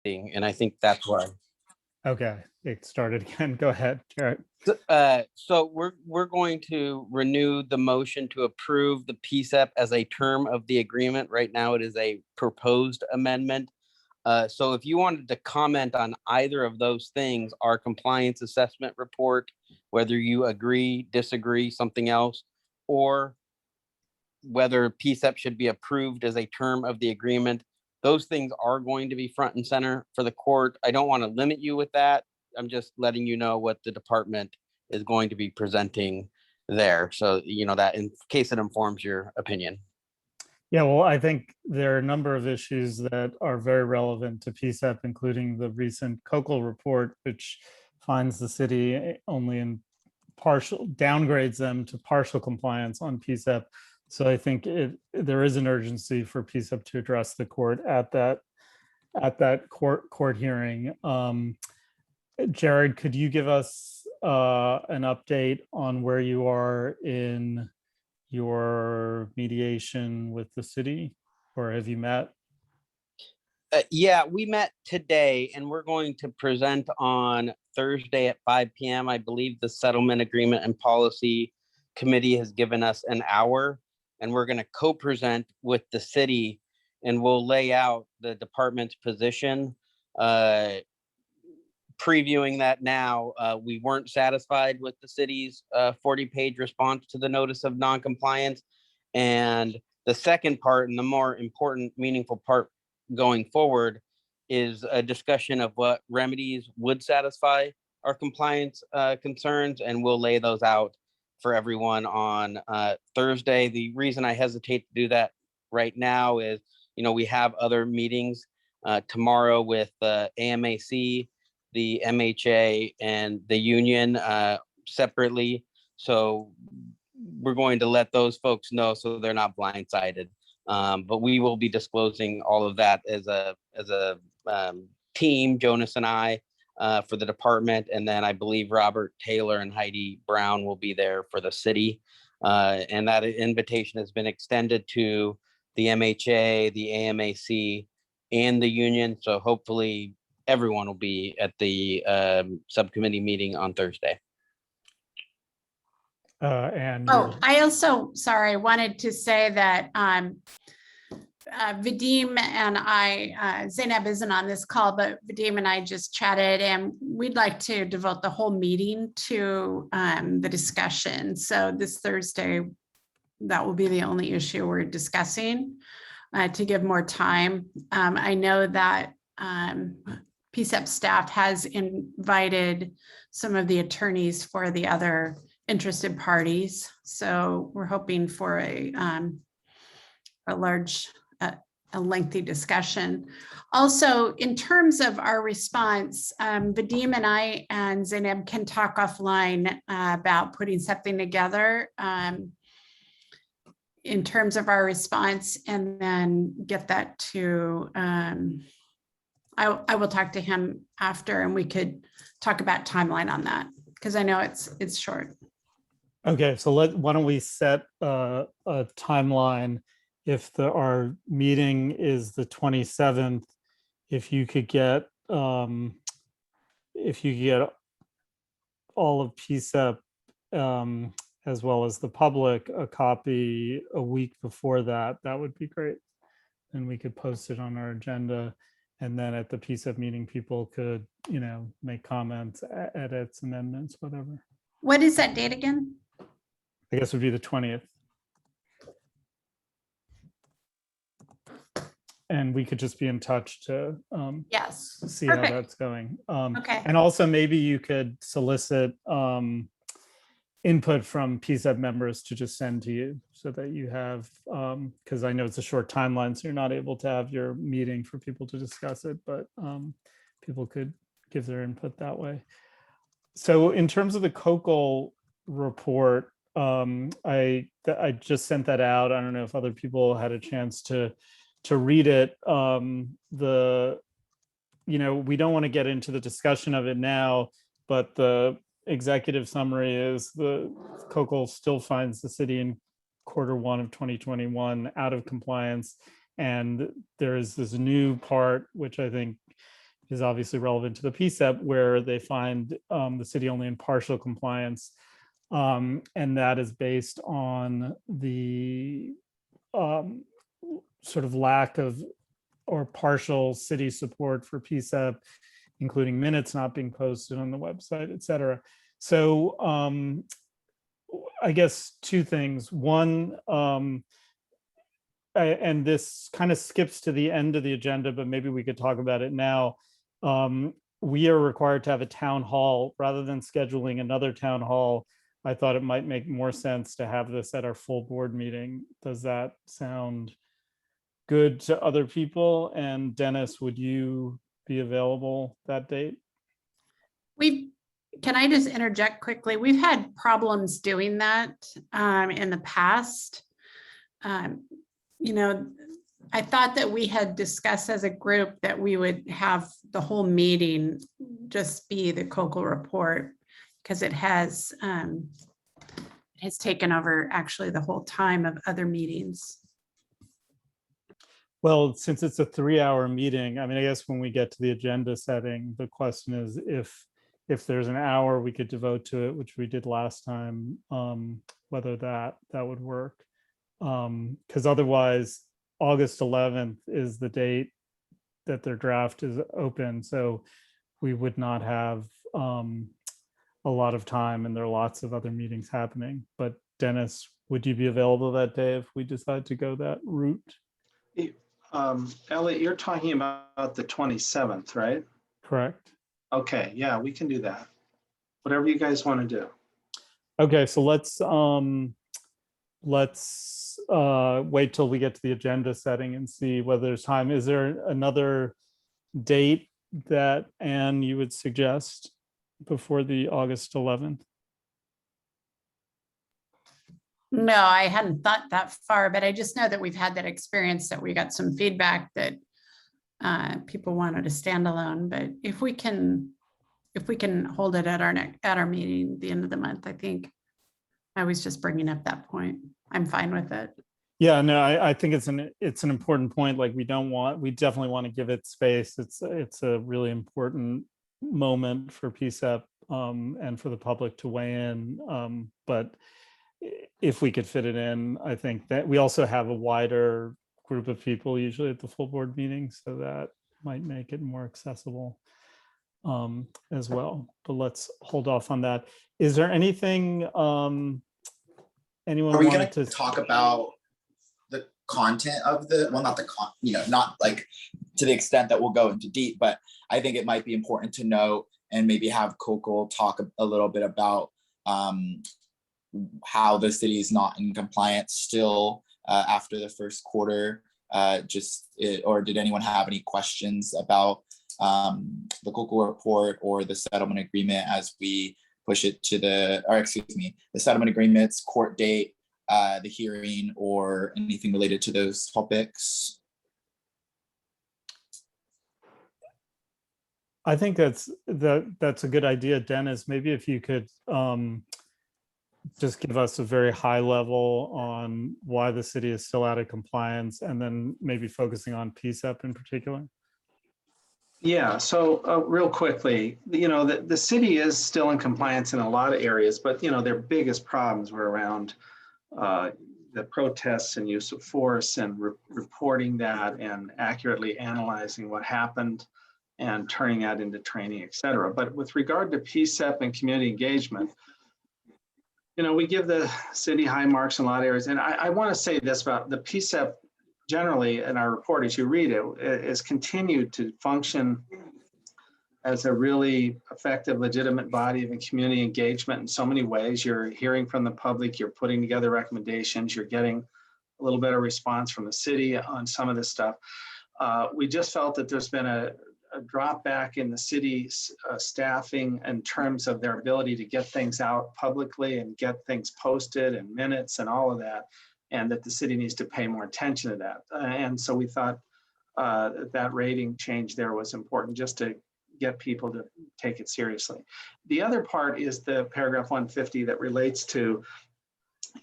and I think that's why. Okay, it started again. Go ahead, Jared. So we're going to renew the motion to approve the PCEP as a term of the agreement. Right now, it is a proposed amendment. So if you wanted to comment on either of those things, our compliance assessment report, whether you agree, disagree, something else, or whether PCEP should be approved as a term of the agreement, those things are going to be front and center for the court. I don't want to limit you with that. I'm just letting you know what the department is going to be presenting there. So, you know, that in case it informs your opinion. Yeah, well, I think there are a number of issues that are very relevant to PCEP, including the recent COCL report, which finds the city only in partial, downgrades them to partial compliance on PCEP. So I think there is an urgency for PCEP to address the court at that court hearing. Jared, could you give us an update on where you are in your mediation with the city, or have you met? Yeah, we met today and we're going to present on Thursday at 5 p.m. I believe the Settlement Agreement and Policy Committee has given us an hour, and we're going to co-present with the city, and we'll lay out the department's position. Previewing that now, we weren't satisfied with the city's 40-page response to the notice of noncompliance. And the second part, and the more important, meaningful part going forward, is a discussion of what remedies would satisfy our compliance concerns, and we'll lay those out for everyone on Thursday. The reason I hesitate to do that right now is, you know, we have other meetings tomorrow with AMAC, the MHA, and the union separately. So we're going to let those folks know so they're not blindsided. But we will be disclosing all of that as a team, Jonas and I, for the department. And then I believe Robert Taylor and Heidi Brown will be there for the city. And that invitation has been extended to the MHA, the AMAC, and the union. So hopefully everyone will be at the subcommittee meeting on Thursday. I also, sorry, I wanted to say that Vadim and I, Zainab isn't on this call, but Vadim and I just chatted, and we'd like to devote the whole meeting to the discussion. So this Thursday, that will be the only issue we're discussing to give more time. I know that PCEP staff has invited some of the attorneys for the other interested parties. So we're hoping for a large, lengthy discussion. Also, in terms of our response, Vadim and I and Zainab can talk offline about putting something together in terms of our response, and then get that to, I will talk to him after, and we could talk about timeline on that, because I know it's short. Okay, so why don't we set a timeline? If our meeting is the 27th, if you could get all of PCEP as well as the public a copy a week before that, that would be great. And we could post it on our agenda. And then at the PCEP meeting, people could, you know, make comments, edits, amendments, whatever. What is that date again? I guess it would be the 20th. And we could just be in touch to yes, see perfect. how that's going. Okay. And also maybe you could solicit input from PCEP members to just send to you, so that you have, because I know it's a short timeline, so you're not able to have your meeting for people to discuss it, but people could give their input that way. So in terms of the COCL report, I just sent that out. I don't know if other people had a chance to read it. You know, we don't want to get into the discussion of it now, but the executive summary is the COCL still finds the city in Q1 of 2021 out of compliance. And there is this new part, which I think is obviously relevant to the PCEP, where they find the city only in partial compliance. And that is based on the sort of lack of or partial city support for PCEP, including minutes not being posted on the website, et cetera. So I guess two things. One, and this kind of skips to the end of the agenda, but maybe we could talk about it now. We are required to have a town hall rather than scheduling another town hall. I thought it might make more sense to have this at our full board meeting. Does that sound good to other people? And Dennis, would you be available that date? Can I just interject quickly? We've had problems doing that in the past. You know, I thought that we had discussed as a group that we would have the whole meeting just be the COCO report, because it has taken over actually the whole time of other meetings. Well, since it's a 3-hour meeting, I mean, I guess when we get to the agenda setting, the question is if there's an hour we could devote to it, which we did last time, whether that would work. Because otherwise, August 11th is the date that their draft is open. So we would not have a lot of time, and there are lots of other meetings happening. But Dennis, would you be available that day if we decide to go that route? Elliot, you're talking about the 27th, right? Correct. Okay, yeah, we can do that. Whatever you guys want to do. Okay, so let's wait till we get to the agenda setting and see whether there's time. Is there another date that, Anne, you would suggest before the August 11th? No, I hadn't thought that far, but I just know that we've had that experience, that we got some feedback that people wanted a standalone. But if we can hold it at our meeting at the end of the month, I think I was just bringing up that point. I'm fine with it. Yeah, no, I think it's an important point. Like we definitely want to give it space. It's a really important moment for PCEP and for the public to weigh in. But if we could fit it in, I think that we also have a wider group of people usually at the full board meeting, so that might make it more accessible as well. But let's hold off on that. Is there anything anyone Are we wanted going to talk about the content of not like to the extent that we'll go into deep, but I think it might be important to know and maybe have Coco talk a little bit about how the city is not in compliance still after the first quarter. Or did anyone have any questions about the Coco report or the settlement agreement as we push it to the settlement agreements, court date, the hearing, or anything related to those topics? I think that's a good idea, Dennis. Maybe if you could just give us a very high level on why the city is still out of compliance, and then maybe focusing on PCEP in particular. Yeah, so real quickly, the city is still in compliance in a lot of areas, but their biggest problems were around the protests and use of force and reporting that and accurately analyzing what happened and turning that into training, et cetera. But with regard to PCEP and community engagement, we give the city high marks in a lot of areas. And I want to say this about the PCEP generally in our report, as you read it, is continued to function as a really effective, legitimate body of community engagement in so many ways. You're hearing from the public, you're putting together recommendations, you're getting a little better response from the city on some of this stuff. We just felt that there's been a drop back in the city's staffing in terms of their ability to get things out publicly and get things posted and minutes and all of that, and that the city needs to pay more attention to that. And so we thought that rating change there was important, just to get people to take it seriously. The other part is the paragraph 150 that relates to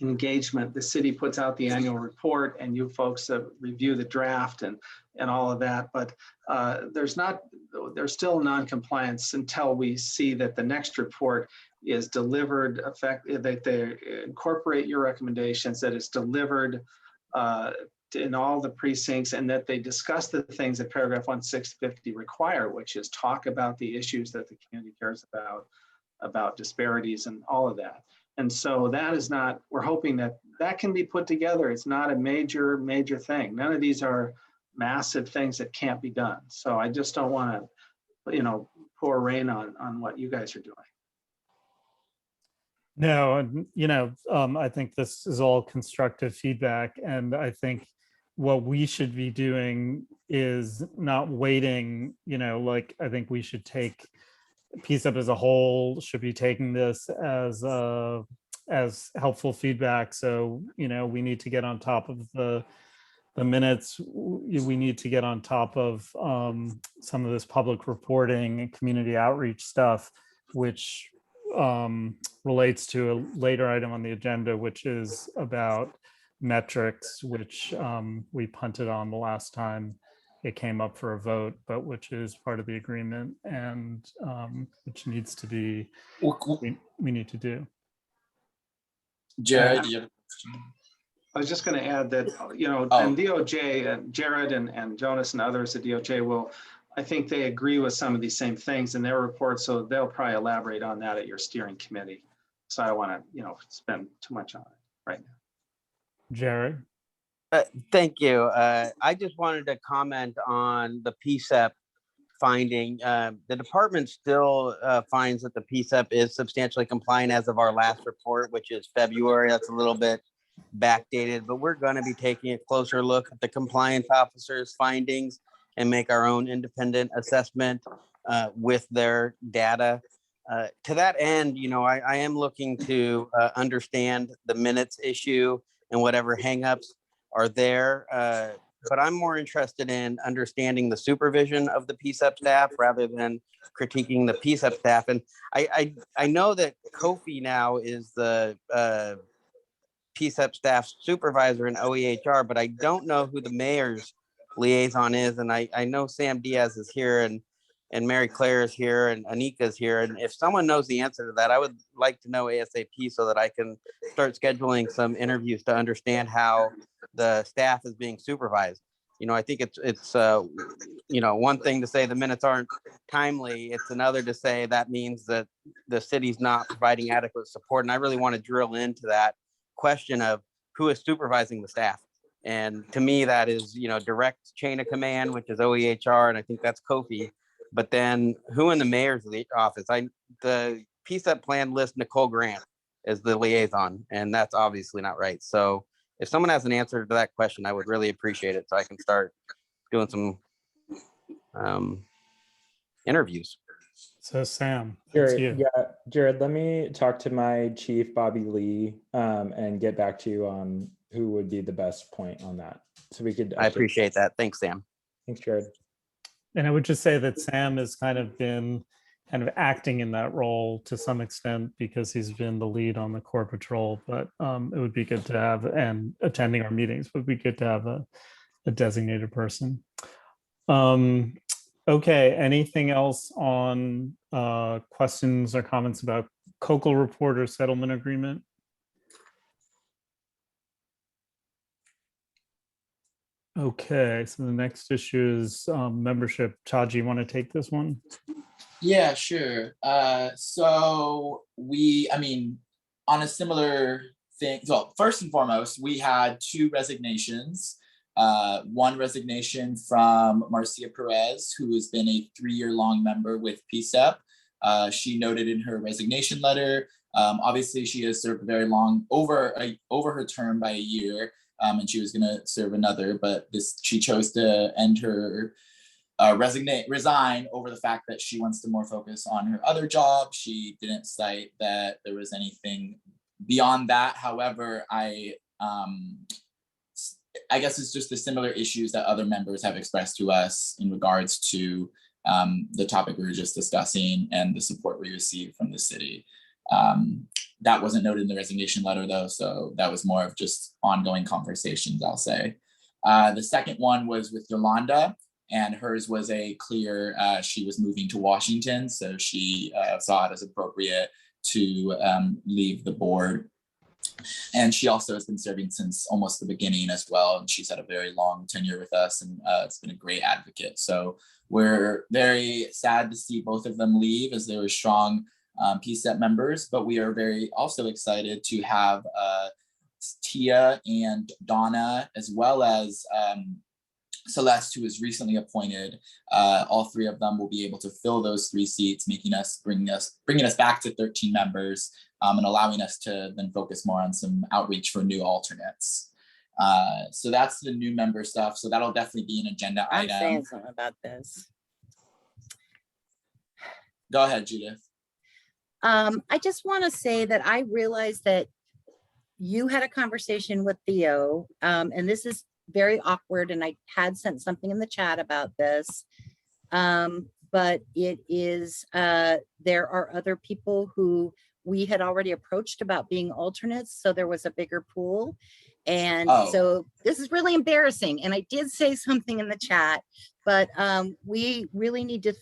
engagement. The city puts out the annual report and you folks review the draft and all of that, but there's still non-compliance until we see that the next report is delivered, that they incorporate your recommendations, that it's delivered in all the precincts, and that they discuss the things that paragraph 1650 require, which is talk about the issues that the community cares about disparities and all of that. And so that is not, we're hoping that that can be put together. It's not a major thing. None of these are massive things that can't be done. So I just don't want to, pour rain on what you guys are doing. No, and I think this is all constructive feedback, and I think what we should be doing is not waiting. I think we should take PCCEP as a whole should be taking this as helpful feedback. So we need to get on top of the minutes. We need to get on top of some of this public reporting and community outreach stuff, which relates to a later item on the agenda, which is about metrics, which we punted on the last time it came up for a vote, but which is part of the agreement, and which needs to be, we need to do. Jared, do you have a question? I was just going to add that, and DOJ, and Jared and Jonas and others at DOJ I think they agree with some of these same things in their report, so they'll probably elaborate on that at your steering committee. So I don't want to, spend too much on it right now. Jared? Thank you. I just wanted to comment on the PCCEP finding. The department still finds that the PCCEP is substantially compliant as of our last report, which is February. That's a little bit backdated, but we're going to be taking a closer look at the compliance officer's findings and make our own independent assessment with their data. To that end, I am looking to understand the minutes issue and whatever hangups are there. But I'm more interested in understanding the supervision of the PCCEP staff rather than critiquing the PCCEP staff. And I know that Kofi now is the PCCEP staff supervisor in OEHR, but I don't know who the mayor's liaison is. And I know Sam Diaz is here and Mary Claire is here and Anika is here. And if someone knows the answer to that, I would like to know ASAP so that I can start scheduling some interviews to understand how the staff is being supervised. I think it's one thing to say the minutes aren't timely. It's another to say that means that the city's not providing adequate support. And I really want to drill into that question of who is supervising the staff. And to me, that is, direct chain of command, which is OEHR. And I think that's Kofi. But then who in the mayor's office? The PCCEP plan lists Nicole Grant as the liaison, and that's obviously not right. So if someone has an answer to that question, I would really appreciate it so I can start doing some interviews. So Sam, Jared, Jared, let me talk to my chief, Bobby Lee, and get back to you on who would be the best point on that. So we could. I appreciate that. Thanks, Sam. Thanks, Jared. And I would just say that Sam has kind of been acting in that role to some extent because he's been the lead on the core patrol, but it would be good to have, and attending our meetings would be good to have a designated person. Okay, anything else on questions or comments about COCL report or settlement agreement? Okay, so the next issue is membership. Taji, you want to take this one? Yeah, sure. So on a similar thing, so first and foremost, we had 2 resignations. One resignation from Marcia Perez, who has been a 3-year-long member with PCCEP. She noted in her resignation letter, obviously she has served very long, over her term by a year, and she was going to serve another, but she chose to end her resign over the fact that she wants to more focus on her other job. She didn't cite that there was anything beyond that. However, I guess it's just the similar issues that other members have expressed to us in regards to the topic we were just discussing and the support we receive from the city. That wasn't noted in the resignation letter though, so that was more of just ongoing conversations, I'll say. The second one was with Yolanda, and hers was a clear, she was moving to Washington, so she saw it as appropriate to leave the board. And she also has been serving since almost the beginning as well, and she's had a very long tenure with us, and it's been a great advocate. So we're very sad to see both of them leave, as they were strong PCEP members, but we are very also excited to have Tia and Donna, as well as Celeste, who was recently appointed. All three of them will be able to fill those 3 seats, bringing us back to 13 members, and allowing us to then focus more on some outreach for new alternates. So that's the new member stuff. So that'll definitely be an agenda I'm item. saying something about this. Go ahead, Judith. I just want to say that I realized that you had a conversation with Theo, and this is very awkward, and I had sent something in the chat about this. But it is, there are other people who we had already approached about being alternates, so there was a bigger pool. And so this is really embarrassing. And I did say something in the chat, but we really need to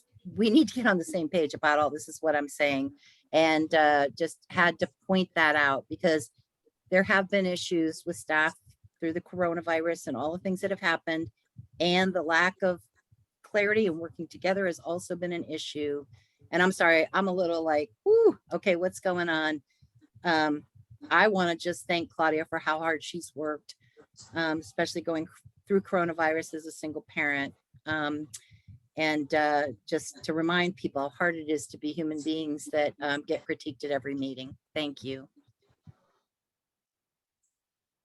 get on the same page about all this, is what I'm saying. And just had to point that out, because there have been issues with staff through the coronavirus and all the things that have happened, and the lack of clarity and working together has also been an issue. And I'm sorry, I'm a little like, whoo, okay, what's going on? I want to just thank Claudia for how hard she's worked, especially going through coronavirus as a single parent. And just to remind people how hard it is to be human beings that get critiqued at every meeting. Thank you.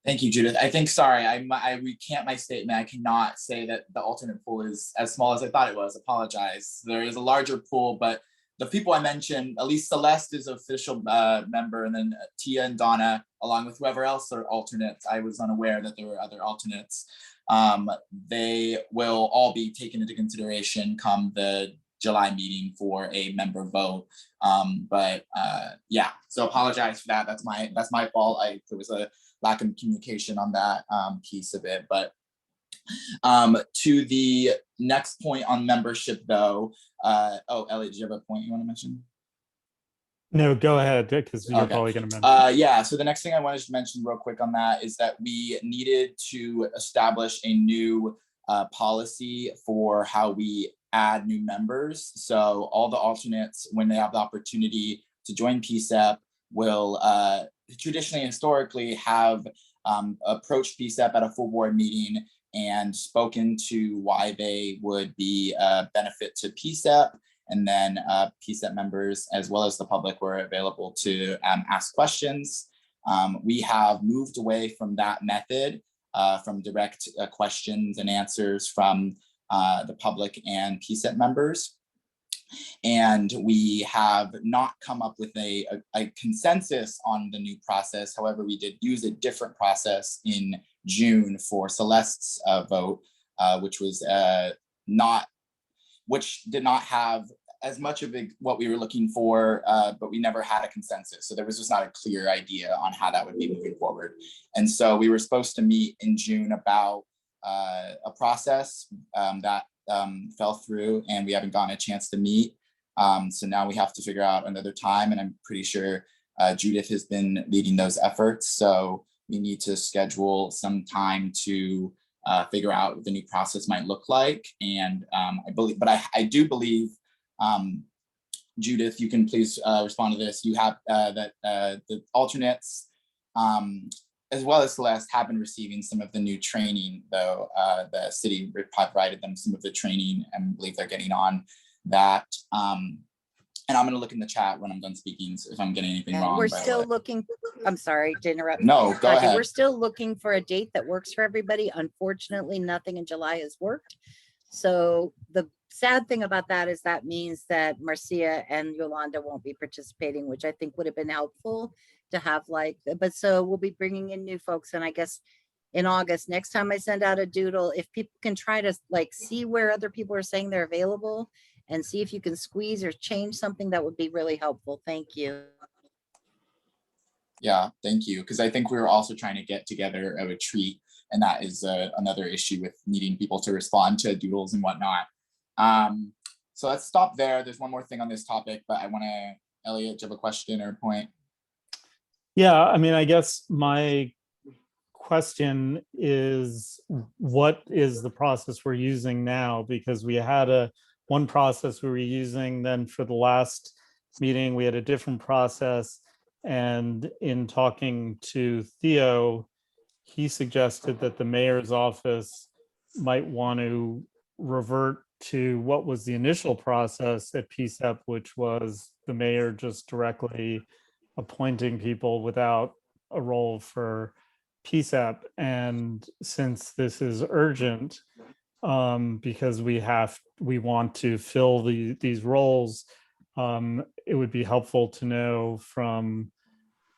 Thank you, Judith. I think, sorry, I recant my statement. I cannot say that the alternate pool is as small as I thought it was. Apologize. There is a larger pool, but the people I mentioned, at least Celeste is an official member, and then Tia and Donna, along with whoever else are alternates. I was unaware that there were other alternates. They will all be taken into consideration come the July meeting for a member vote. Yeah, so apologize for that. That's my fault. There was a lack of communication on that piece of it. But to the next point on membership though, Elliot, do you have a point you want to mention? No, go ahead, because you're Okay. probably going to mention. Yeah, so the next thing I wanted to mention real quick on that is that we needed to establish a new policy for how we add new members. So all the alternates, when they have the opportunity to join PCEP, will traditionally and historically have approached PCEP at a full board meeting and spoken to why they would be a benefit to PCEP. And then PCEP members, as well as the public, were available to ask questions. We have moved away from that method, from direct questions and answers from the public and PCEP members. And we have not come up with a consensus on the new process. However, we did use a different process in June for Celeste's vote, which did not have as much of what we were looking for, but we never had a consensus. So there was just not a clear idea on how that would be moving forward. And so we were supposed to meet in June about a process that fell through, and we haven't gotten a chance to meet. So now we have to figure out another time, and I'm pretty sure Judith has been leading those efforts. So we need to schedule some time to figure out what the new process might look like. And I do believe, Judith, you can please respond to this. You have that the alternates, as well as Celeste, have been receiving some of the new training, though. The city provided them some of the training, and I believe they're getting on that. And I'm going to look in the chat when I'm done speaking, so if I'm getting anything wrong. We're still looking, I'm sorry to interrupt. No, go ahead. We're still looking for a date that works for everybody. Unfortunately, nothing in July has worked. So the sad thing about that is that means that Marcia and Yolanda won't be participating, which I think would have been helpful to have, but so we'll be bringing in new folks. And I guess in August, next time I send out a doodle, if people can try to see where other people are saying they're available and see if you can squeeze or change something, that would be really helpful. Thank you. Yeah, thank you. Because I think we were also trying to get together a retreat, and that is another issue with needing people to respond to doodles and whatnot. So let's stop there. There's one more thing on this topic, but I want to, Elliot, do you have a question or a point? Yeah, I mean, I guess my question is, what is the process we're using now? Because we had one process we were using, then for the last meeting, we had a different process. And in talking to Theo, he suggested that the mayor's office might want to revert to what was the initial process at PCEP, which was the mayor just directly appointing people without a role for PCEP. And since this is urgent, because we want to fill these roles, it would be helpful to know from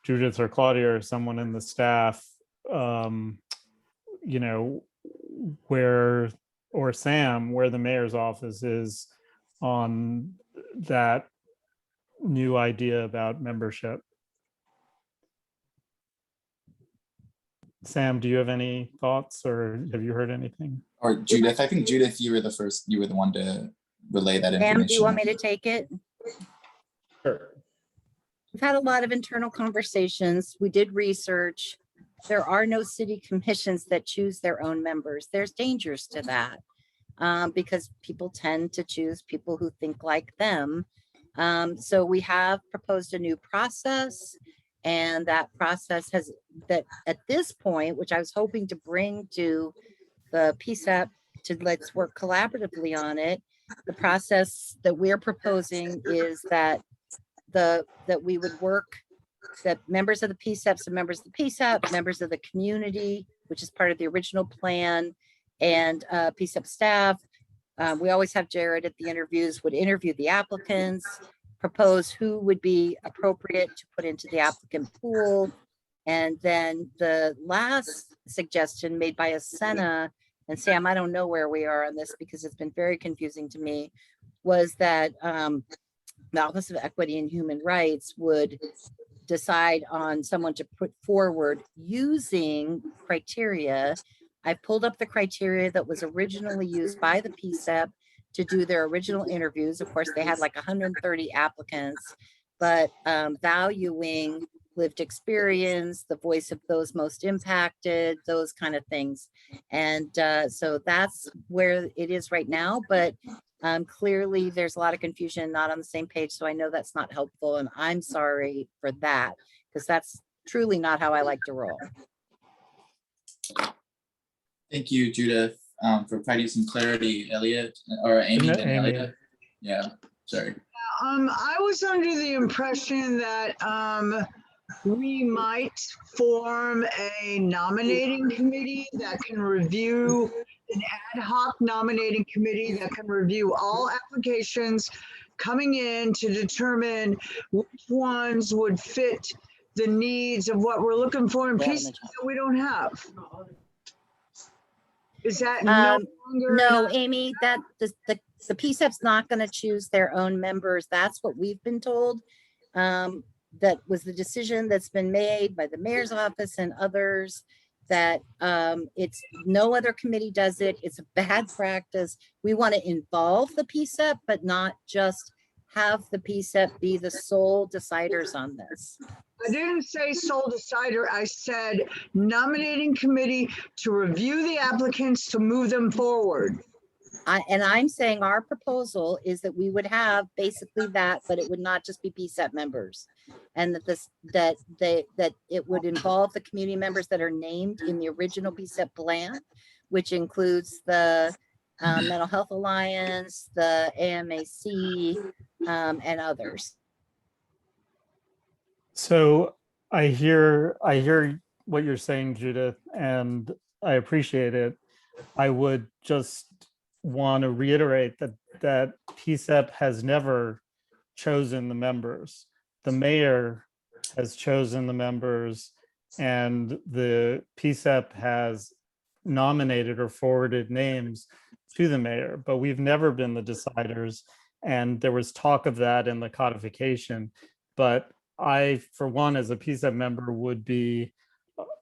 Judith or Claudia or someone in the staff, you know, where, or Sam, where the mayor's office is on that new idea about membership. Sam, do you have any thoughts, or have you heard anything? Or Judith, I think Judith, you were the one to relay that information. Sam, do you want me to take it? Sure. We've had a lot of internal conversations. We did research. There are no city commissions that choose their own members. There's dangers to that, because people tend to choose people who think like them. So we have proposed a new process, and that process has, that at this point, which I was hoping to bring to the PCEP to let's work collaboratively on it. The process that we're proposing is that we would work, that members of the PCEPs and members of the PCEP, members of the community, which is part of the original plan, and PCEP staff. We always have Jared at the interviews, would interview the applicants, propose who would be appropriate to put into the applicant pool. And then the last suggestion made by Asena, and Sam, I don't know where we are on this because it's been very confusing to me, was that the Office of Equity and Human Rights would decide on someone to put forward using criteria. I pulled up the criteria that was originally used by the PCEP to do their original interviews. Of course, they had like 130 applicants, but valuing lived experience, the voice of those most impacted, those kind of things. And so that's where it is right now, but clearly there's a lot of confusion, not on the same page. So I know that's not helpful, and I'm sorry for that, because that's truly not how I like to roll. Thank you, Judith, for providing some clarity. Elliot, or Amy, then Amy. Elliot. Yeah, sorry. I was under the impression that we might form a nominating committee that can review, an ad hoc nominating committee that can review all applications coming in to determine which ones would fit the needs of what we're looking for in pieces that we don't have. Is that no longer? No, Amy, that the PCEP's not going to choose their own members. That's what we've been told. That was the decision that's been made by the mayor's office and others, that it's no other committee does it. It's a bad practice. We want to involve the PCEP, but not just have the PCEP be the sole deciders on this. I didn't say sole decider. I said nominating committee to review the applicants to move them forward. And I'm saying our proposal is that we would have basically that, but it would not just be PCEP members. And that it would involve the community members that are named in the original PCEP plan, which includes the Mental Health Alliance, the AMAC, and others. So I hear what you're saying, Judith, and I appreciate it. I would just want to reiterate that PCEP has never chosen the members. The mayor has chosen the members, and the PCEP has nominated or forwarded names to the mayor, but we've never been the deciders. And there was talk of that in the codification, but I, for one, as a PCEP member, would be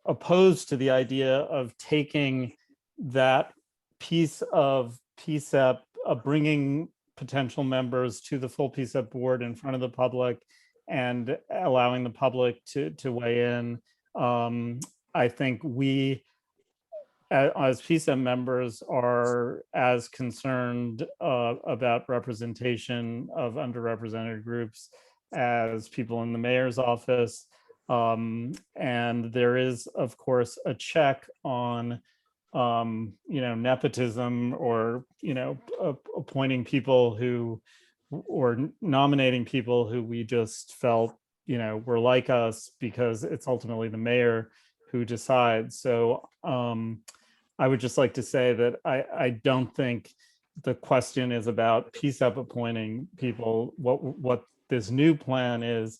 opposed to the idea of taking that piece of PCEP, bringing potential members to the full PCEP board in front of the public and allowing the public to weigh in. I think we, as PCEP members, are as concerned about representation of underrepresented groups as people in the mayor's office. And there is, of course, a check on nepotism, or appointing people who, or nominating people who we just felt were like us, because it's ultimately the mayor who decides. So I would just like to say that I don't think the question is about PCEP appointing people. What this new plan is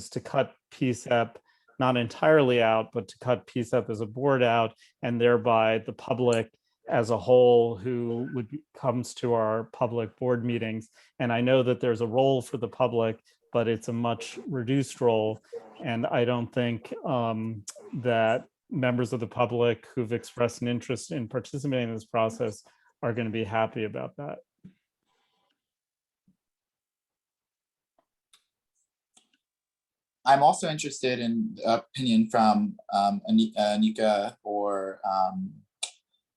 to cut PCEP not entirely out, but to cut PCEP as a board out, and thereby the public as a whole who comes to our public board meetings. And I know that there's a role for the public, but it's a much reduced role. And I don't think that members of the public who've expressed an interest in participating in this process are going to be happy about that. I'm also interested in opinion from Anika or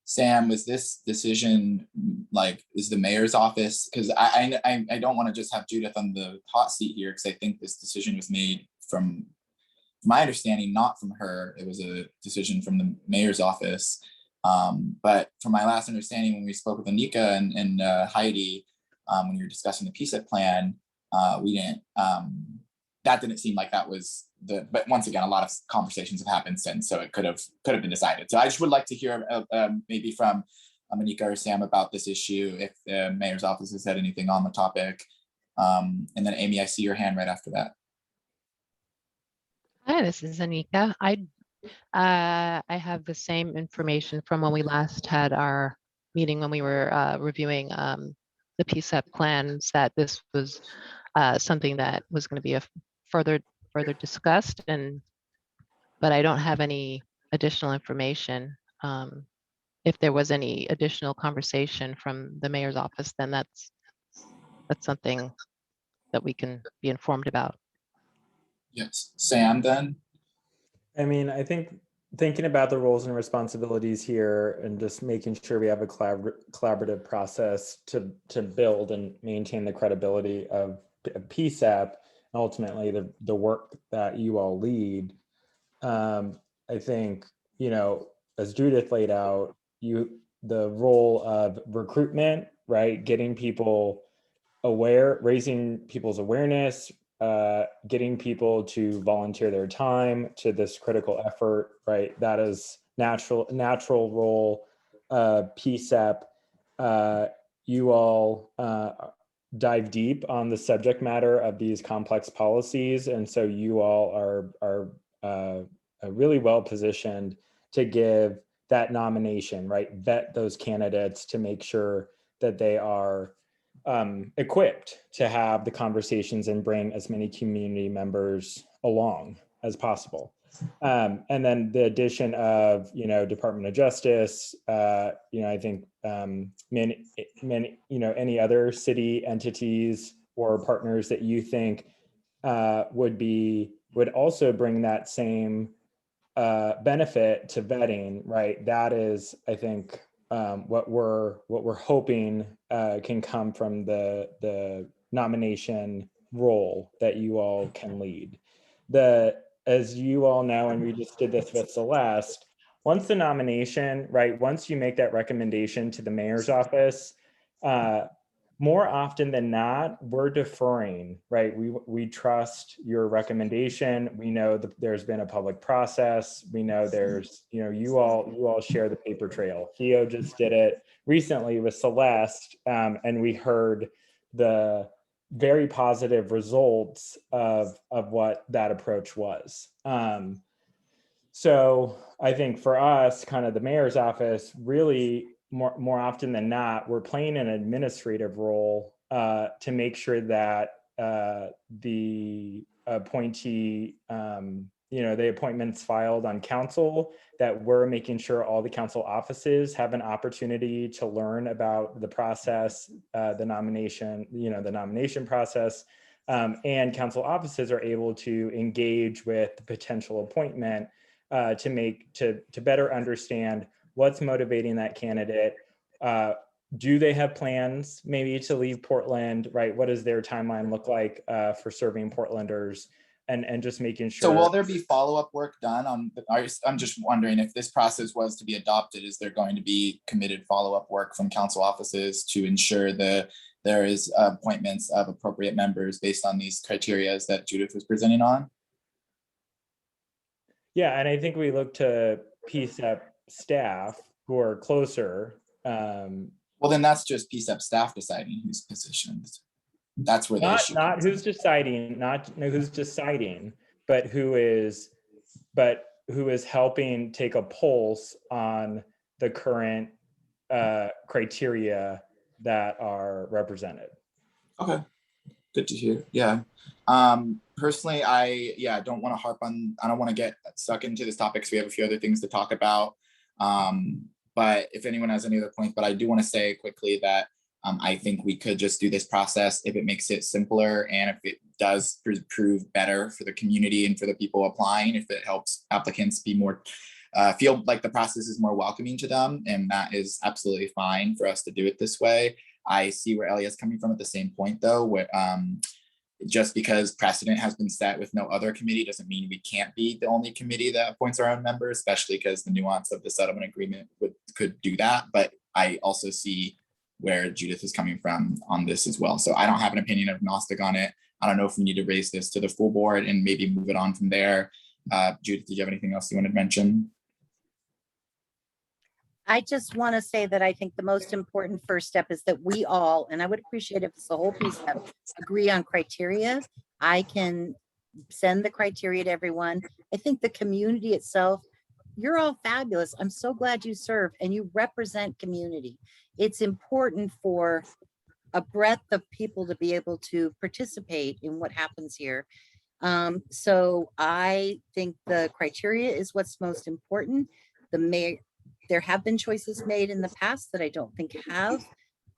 Sam. Was this decision, is the mayor's office? Because I don't want to just have Judith on the hot seat here, because I think this decision was made from my understanding, not from her. It was a decision from the mayor's office. But from my last understanding, when we spoke with Anika and Heidi, when we were discussing the PCEP plan, we didn't. That didn't seem like that was but once again, a lot of conversations have happened since, so it could have been decided. So I just would like to hear maybe from Anika or Sam about this issue, if the mayor's office has said anything on the topic. And then Amy, I see your hand right after that. Hi, this is Anika. I have the same information from when we last had our meeting, when we were reviewing the PCEP plans, that this was something that was going to be further discussed, but I don't have any additional information. If there was any additional conversation from the mayor's office, then that's something that we can be informed about. Yes, Sam, then. I mean, I think thinking about the roles and responsibilities here and just making sure we have a collaborative process to build and maintain the credibility of PCEP, and ultimately the work that you all lead. I think, as Judith laid out, the role of recruitment, right? Getting people aware, raising people's awareness, getting people to volunteer their time to this critical effort, right? That is natural role of PCEP. You all dive deep on the subject matter of these complex policies, and so you all are really well positioned to give that nomination, right? Vet those candidates to make sure that they are equipped to have the conversations and bring as many community members along as possible. And then the addition of, Department of Justice, I think many, any other city entities or partners that you think would also bring that same benefit to vetting, right? That is, I think, what we're hoping can come from the nomination role that you all can lead. As you all know, and we just did this with Celeste, once the nomination, right, once you make that recommendation to the mayor's office, more often than not, we're deferring, right? We trust your recommendation. We know that there's been a public process. We know there's, you all share the paper trail. Theo just did it recently with Celeste, and we heard the very positive results of what that approach was. So I think for us, kind of the mayor's office, really more often than not, we're playing an administrative role to make sure that the appointee, the appointments filed on council, that we're making sure all the council offices have an opportunity to learn about the process, the nomination process, and council offices are able to engage with the potential appointment to better understand what's motivating that candidate. Do they have plans maybe to leave Portland, right? What does their timeline look like for serving Portlanders? And just making sure. So will there be follow-up work done on, I'm just wondering if this process was to be adopted, is there going to be committed follow-up work from council offices to ensure that there is appointments of appropriate members based on these criteria that Judith was presenting on? Yeah, and I think we look to PCEP staff who are closer. Well, then that's just PCEP staff deciding who's positioned. That's where the issue not comes who's in. deciding, but who is helping take a pulse on the current criteria that are represented. Okay, good to hear. Yeah. Personally, I don't want to harp on, I don't want to get stuck into this topic because we have a few other things to talk about. But if anyone has any other points, but I do want to say quickly that I think we could just do this process if it makes it simpler and if it does prove better for the community and for the people applying, if it helps applicants be more, feel like the process is more welcoming to them, and that is absolutely fine for us to do it this way. I see where Elliot's coming from at the same point though, where just because precedent has been set with no other committee doesn't mean we can't be the only committee that appoints our own members, especially because the nuance of the settlement agreement could do that. But I also see where Judith is coming from on this as well. So I don't have an opinion agnostic on it. I don't know if we need to raise this to the full board and maybe move it on from there. Judith, did you have anything else you wanted to mention? I just want to say that I think the most important first step is that we all, and I would appreciate if it's the whole piece, agree on criteria. I can send the criteria to everyone. I think the community itself, you're all fabulous. I'm so glad you serve and you represent community. It's important for a breadth of people to be able to participate in what happens here. So I think the criteria is what's most important. There have been choices made in the past that I don't think have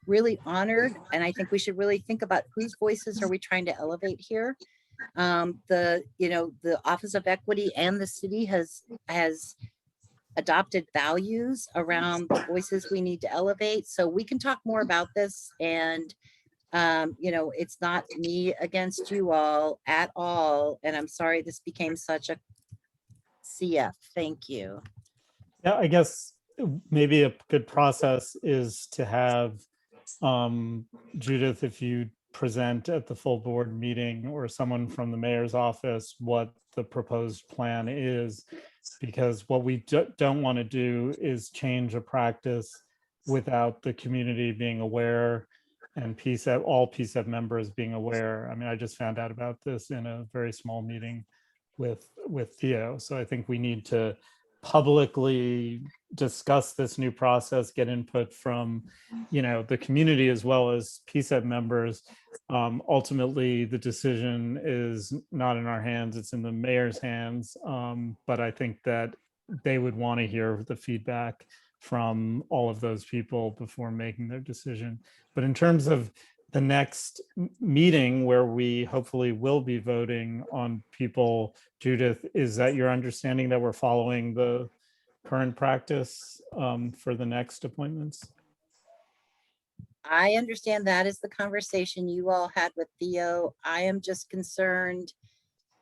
really honored, and I think we should really think about whose voices are we trying to elevate here. The Office of Equity and the city has adopted values around the voices we need to elevate. So we can talk more about this, and it's not me against you all at all. And I'm sorry this became such a CF. Thank you. Yeah, I guess maybe a good process is to have Judith, if you present at the full board meeting or someone from the mayor's office what the proposed plan is, because what we don't want to do is change a practice without the community being aware and PCEP, all PCEP members being aware. I mean, I just found out about this in a very small meeting with Theo. So I think we need to publicly discuss this new process, get input from, the community as well as PCEP members. Ultimately, the decision is not in our hands, it's in the mayor's hands. But I think that they would want to hear the feedback from all of those people before making their decision. But in terms of the next meeting where we hopefully will be voting on people, Judith, is that your understanding that we're following the current practice for the next appointments? I understand that is the conversation you all had with Theo. I am just concerned.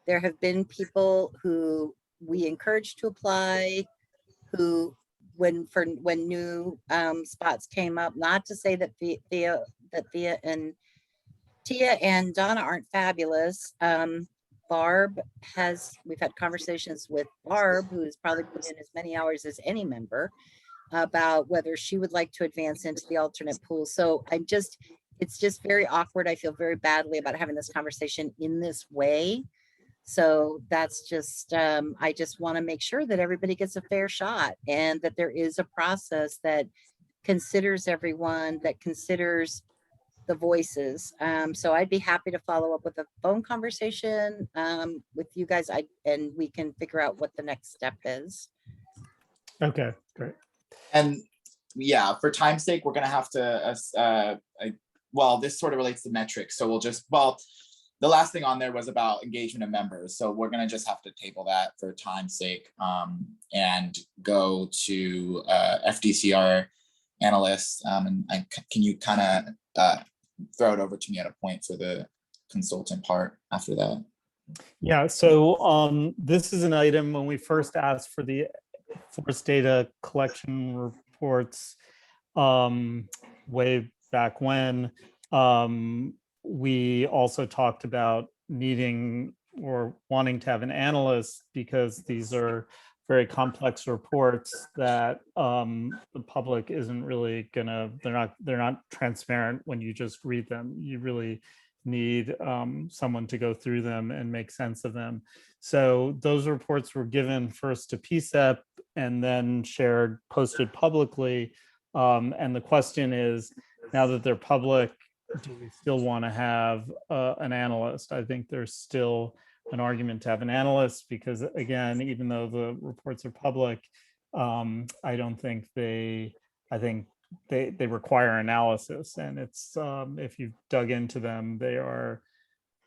There have been people who we encouraged to apply, who when new spots came up, not to say that Thea and Tia and Donna aren't fabulous. We've had conversations with Barb, who's probably put in as many hours as any member, about whether she would like to advance into the alternate pool. So it's just very awkward. I feel very badly about having this conversation in this way. So that's just, I just want to make sure that everybody gets a fair shot and that there is a process that considers everyone, that considers the voices. So I'd be happy to follow up with a phone conversation with you guys, and we can figure out what the next step is. Okay, great. And yeah, for time's sake, we're gonna have to, well, this sort of relates to metrics, so we'll just, well, the last thing on there was about engagement of members, so we're gonna just have to table that for time's sake, and go to FDCR analysts, and can you kind of throw it over to me at a point for the consultant part after that? Yeah, so this is an item when we first asked for the forest data collection reports way back when. We also talked about needing or wanting to have an analyst because these are very complex reports that the public isn't really gonna, they're not transparent when you just read them. You really need someone to go through them and make sense of them. So those reports were given first to PCCEP and then shared, posted publicly. And the question is, now that they're public, do we still want to have an analyst? I think there's still an argument to have an analyst because, again, even though the reports are public, I don't think I think they require analysis, and it's if you've dug into them, they are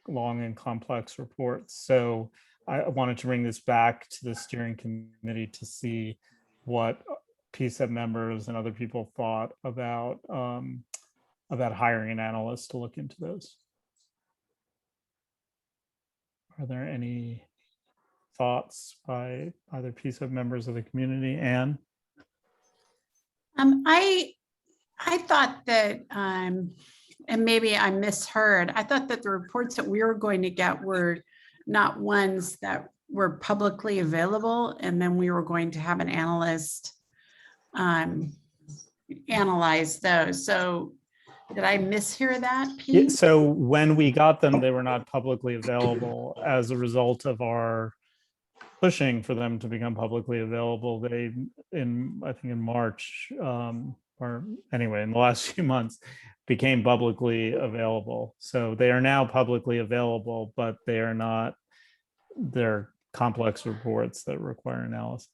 long and complex reports. So I wanted to bring this back to the steering committee to see what PCCEP members and other people thought about hiring an analyst to look into those. Are there any thoughts by either PCCEP members of the community? Anne? I thought that, and maybe I misheard, I thought that the reports that we were going to get were not ones that were publicly available, and then we were going to have an analyst analyze those. So did I mishear that, Pete? Yeah, so when we got them, they were not publicly available as a result of our pushing for them to become publicly available. They, I think in March, or anyway, in the last few months, became publicly available. So they are now publicly available, but they are not, they're complex reports that require analysis.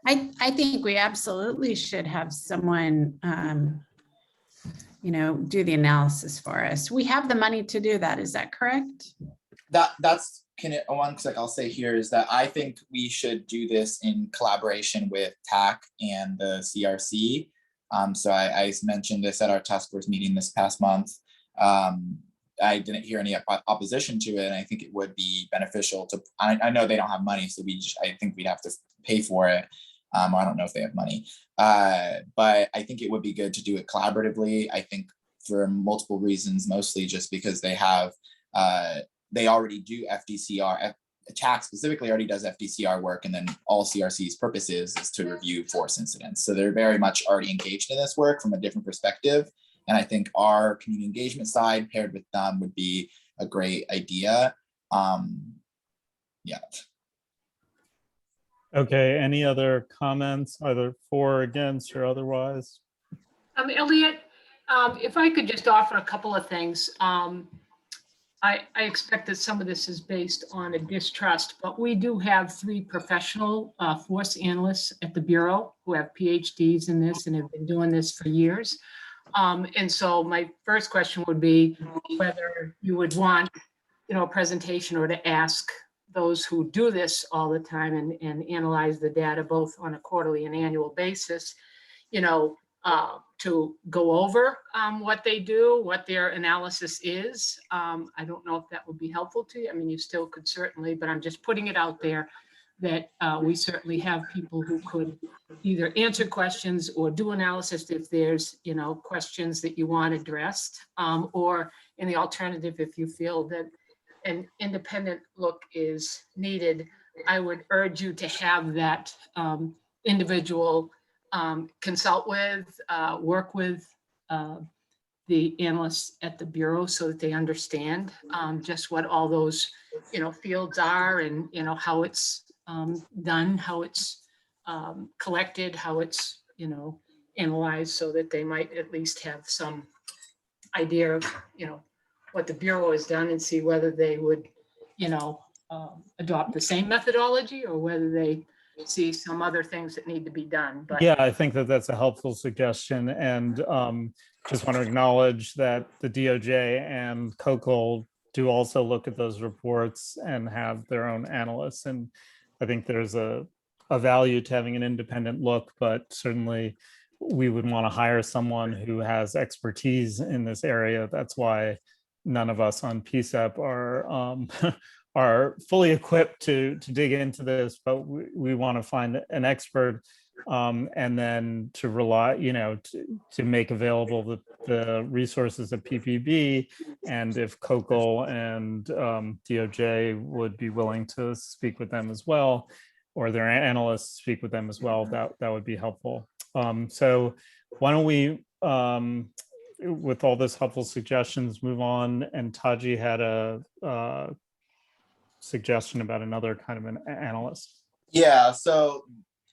I think we absolutely should have someone, do the analysis for us. We have the money to do that. Is that correct? That's one thing I'll say here is that I think we should do this in collaboration with TAC and the CRC. So I mentioned this at our task force meeting this past month. I didn't hear any opposition to it, and I think it would be beneficial to. I know they don't have money, so I think we'd have to pay for it. I don't know if they have money, but I think it would be good to do it collaboratively. I think for multiple reasons, mostly just because they have. They already do FDCR. TAC specifically already does FDCR work, and then all CRC's purpose is to review forest incidents. So they're very much already engaged in this work from a different perspective. And I think our community engagement side paired with them would be a great idea. Yeah. Okay, any other comments, either for, against, or otherwise? Elliot, if I could just offer a couple of things. I expect that some of this is based on a distrust, but we do have 3 professional forest analysts at the Bureau who have PhDs in this and have been doing this for years. And so my first question would be whether you would want, a presentation or to ask those who do this all the time and analyze the data both on a quarterly and annual basis, to go over what they do, what their analysis is. I don't know if that would be helpful to you. I mean, you still could certainly, but I'm just putting it out there that we certainly have people who could either answer questions or do analysis if there's, questions that you want addressed, or in the alternative, if you feel that an independent look is needed, I would urge you to have that individual consult with, work with the analysts at the Bureau so that they understand just what all those, fields are and, how it's done, how it's collected, how it's, analyzed, so that they might at least have some idea of, what the Bureau has done and see whether they would, adopt the same methodology or whether they see some other things that need to be done. But Yeah, I think that that's a helpful suggestion, and just want to acknowledge that the DOJ and COCOL do also look at those reports and have their own analysts, and I think there's a value to having an independent look, but certainly we would want to hire someone who has expertise in this area. That's why none of us on PCEP are are fully equipped to dig into this, but we want to find an expert, and then to rely, to make available the resources of PPB, and if COCOL and DOJ would be willing to speak with them as well, or their analysts speak with them as well, that would be helpful. So why don't we, with all this helpful suggestions, move on? And Taji had a suggestion about another kind of an analyst. Yeah, so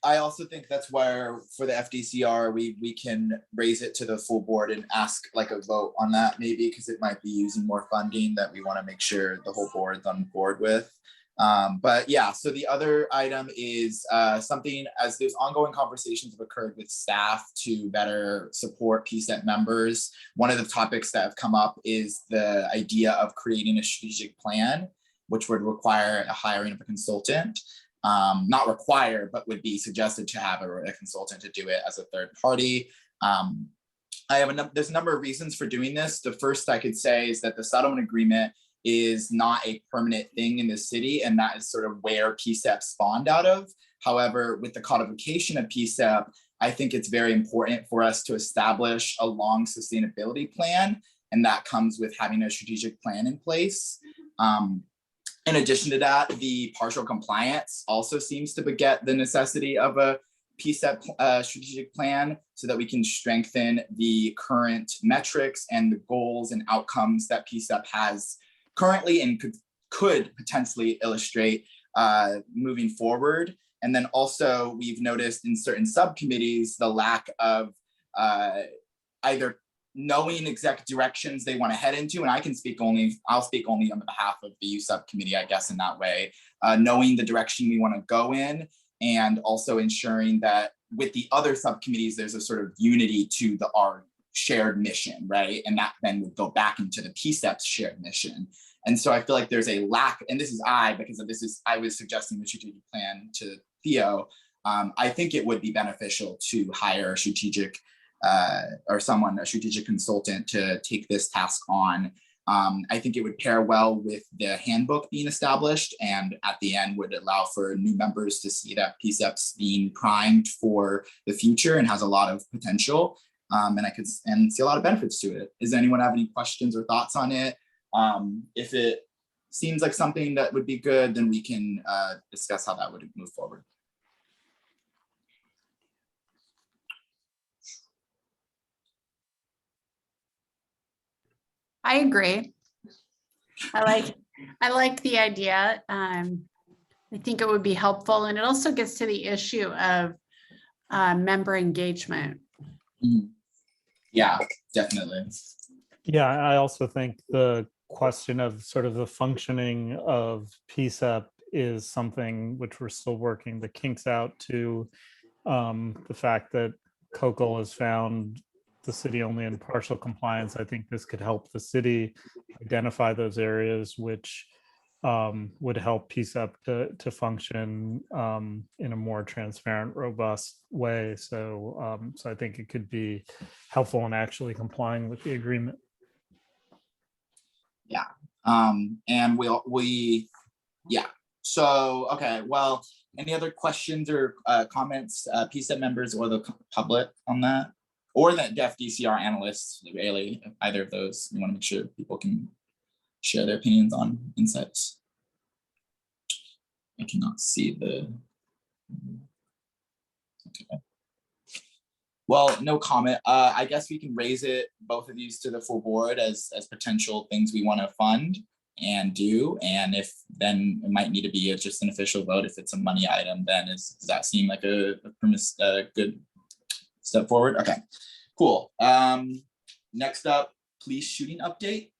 I also think that's where for the FDCR, we can raise it to the full board and ask like a vote on that maybe, because it might be using more funding that we want to make sure the whole board's on board with. But yeah, so the other item is something, as those ongoing conversations have occurred with staff to better support PCEP members. One of the topics that have come up is the idea of creating a strategic plan, which would require a hiring of a consultant. Not require, but would be suggested to have a consultant to do it as a third party. There's a number of reasons for doing this. The first I could say is that the settlement agreement is not a permanent thing in the city, and that is sort of where PCEP spawned out of. However, with the codification of PCEP, I think it's very important for us to establish a long sustainability plan, and that comes with having a strategic plan in place. In addition to that, the partial compliance also seems to beget the necessity of a PCEP strategic plan so that we can strengthen the current metrics and the goals and outcomes that PCEP has currently and could potentially illustrate moving forward. And then also we've noticed in certain subcommittees the lack of either knowing exact directions they want to head into, and I'll speak only on behalf of the youth subcommittee, I guess, in that way, knowing the direction we want to go in, and also ensuring that with the other subcommittees, there's a sort of unity to our shared mission, right? And that then would go back into the PCEP's shared mission. And so I feel like there's a lack, and this is I was suggesting the strategic plan to Theo. I think it would be beneficial to hire a strategic consultant to take this task on. I think it would pair well with the handbook being established, and at the end would allow for new members to see that PCEP's being primed for the future and has a lot of potential. And see a lot of benefits to it. Does anyone have any questions or thoughts on it? If it seems like something that would be good, then we can discuss how that would move forward. I agree. I like the idea. I think it would be helpful, and it also gets to the issue of member engagement. Yeah, definitely. Yeah, I also think the question of sort of the functioning of PCEP is something which we're still working the kinks out to. The fact that COCOL has found the city only in partial compliance, I think this could help the city identify those areas which would help PCEP to function in a more transparent, robust way. So I think it could be helpful in actually complying with the agreement. Yeah, and yeah. So, okay, well, any other questions or comments, PCEP members or the public on that? Or the FDCR analysts, really, either of those. We want to make sure people can share their opinions on insights. I cannot see the. Okay. Well, no comment. I guess we can raise it, both of these, to the full board as potential things we want to fund and do. And if then it might need to be just an official vote. If it's a money item, then does that seem like a good step forward? Okay, cool. Next up, police shooting update.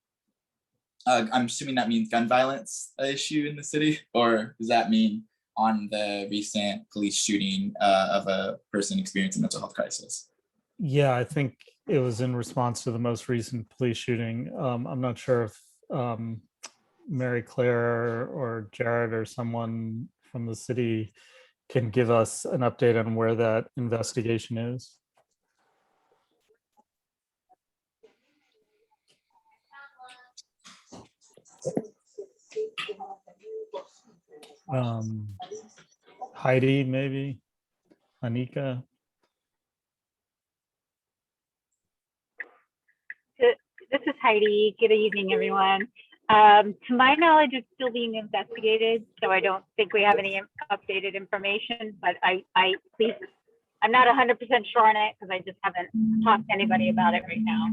I'm assuming that means gun violence issue in the city, or does that mean on the recent police shooting of a person experiencing mental health crisis? Yeah, I think it was in response to the most recent police shooting. I'm not sure if Mary Claire or Jared or someone from the city can give us an update on where that investigation is. Heidi, maybe Anika. This is Heidi. Good evening, everyone. To my knowledge, it's still being investigated, so I don't think we have any updated information, but I'm not 100% sure on it because I just haven't talked to anybody about it right now.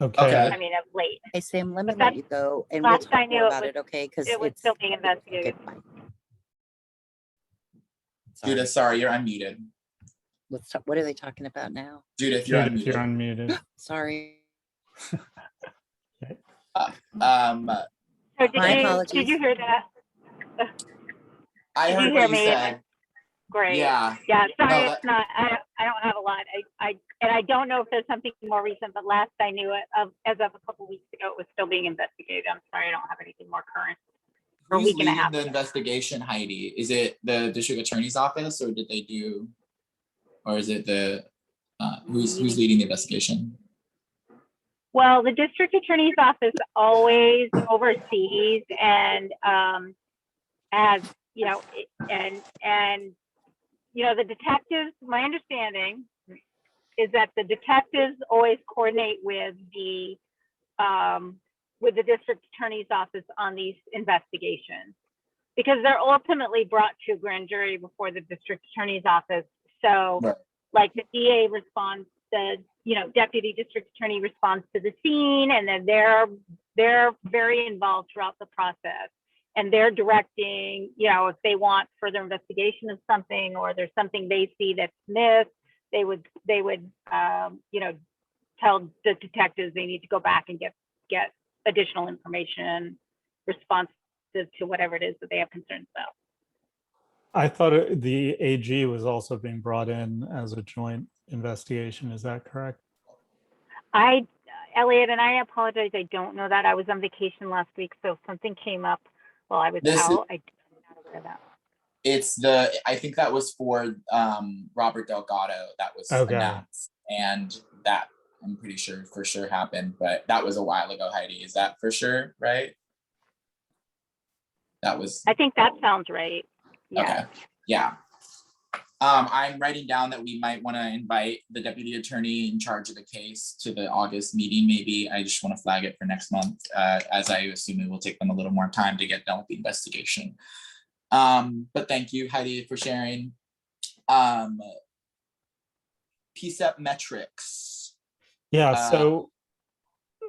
Okay. I mean, of late. Hey, Sam, let me But let you go and we'll last I talk knew more it about was- it, okay? Because It was it's still being investigated. okay, fine. Judith, sorry, you're unmuted. Let's talk. What are they talking about now? Judith, you're Judith, you're unmuted. unmuted. Sorry. So My did apologies. you hear that? I Did you heard hear what you me? said. Great. Yeah. Yeah, sorry, No, it's not, I don't have a lot. I don't know if there's something more recent, but last I knew it, as of a couple weeks ago, it was still being investigated. I'm sorry, I don't have anything more current. For a Who's week and a leading half the ago. investigation, Heidi? Is it the district attorney's office, or did they do, or is it the who's leading the investigation? Well, the district attorney's office always oversees and has, the detectives, my understanding is that the detectives always coordinate with the district attorney's office on these investigations, because they're ultimately brought to a grand jury before the district attorney's office. So Right. like the DA responds, the deputy district attorney responds to the scene, and then they're very involved throughout the process, and they're directing, if they want further investigation of something, or there's something they see that's missed, they would tell the detectives they need to go back and get additional information responsive to whatever it is that they have concerns about. I thought the AG was also being brought in as a joint investigation. Is that correct? Elliot, and I apologize, I don't know that. I was on vacation last week, so if something came up while I was out, I'm not aware of that. I think that was for Robert Delgado that was Okay. announced, and that I'm pretty sure for sure happened, but that was a while ago, Heidi. Is that for sure, right? That was. I think that sounds right. Yeah. Okay. Yeah. I'm writing down that we might want to invite the deputy attorney in charge of the case to the August meeting. Maybe I just want to flag it for next month, as I assume it will take them a little more time to get done with the investigation. But thank you, Heidi, for sharing. PCCEP metrics. Yeah, so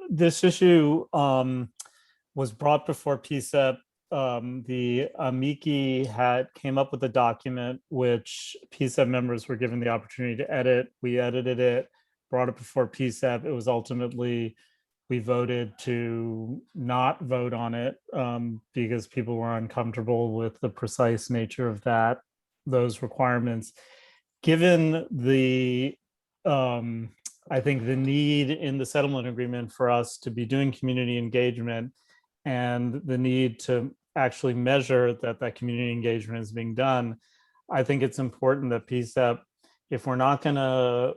this issue was brought before PCCEP. The amici came up with a document which PCCEP members were given the opportunity to edit. We edited it, brought it before PCCEP. It was ultimately, we voted to not vote on it because people were uncomfortable with the precise nature of those requirements. Given the I think the need in the settlement agreement for us to be doing community engagement, and the need to actually measure that community engagement is being done, I think it's important that PCCEP, if we're not going to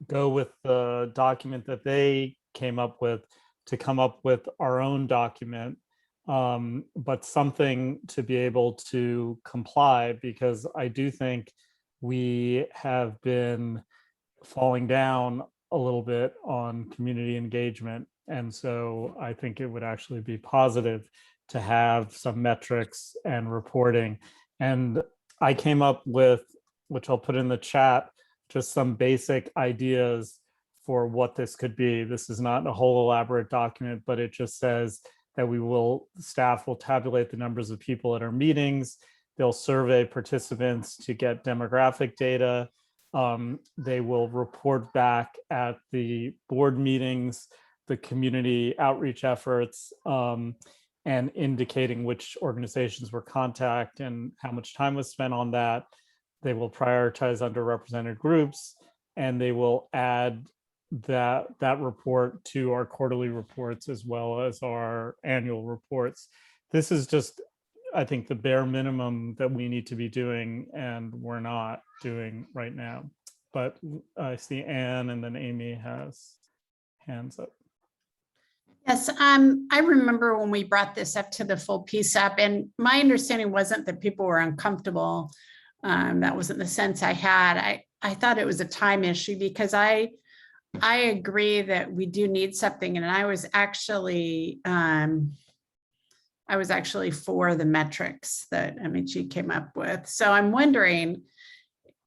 go with the document that they came up with, to come up with our own document, but something to be able to comply, because I do think we have been falling down a little bit on community engagement. And so I think it would actually be positive to have some metrics and reporting. And I came up with, which I'll put in the chat, just some basic ideas for what this could be. This is not a whole elaborate document, but it just says that staff will tabulate the numbers of people at our meetings. They'll survey participants to get demographic data. They will report back at the board meetings, the community outreach efforts, and indicating which organizations were contacted and how much time was spent on that. They will prioritize underrepresented groups, and they will add that report to our quarterly reports as well as our annual reports. This is just, I think, the bare minimum that we need to be doing, and we're not doing right now. But I see Anne, and then Amy has hands up. Yes, I remember when we brought this up to the full PCCEP, and my understanding wasn't that people were uncomfortable. That wasn't the sense I had. I thought it was a time issue, because I agree that we do need something, and I was actually for the metrics that MHE came up with. So I'm wondering,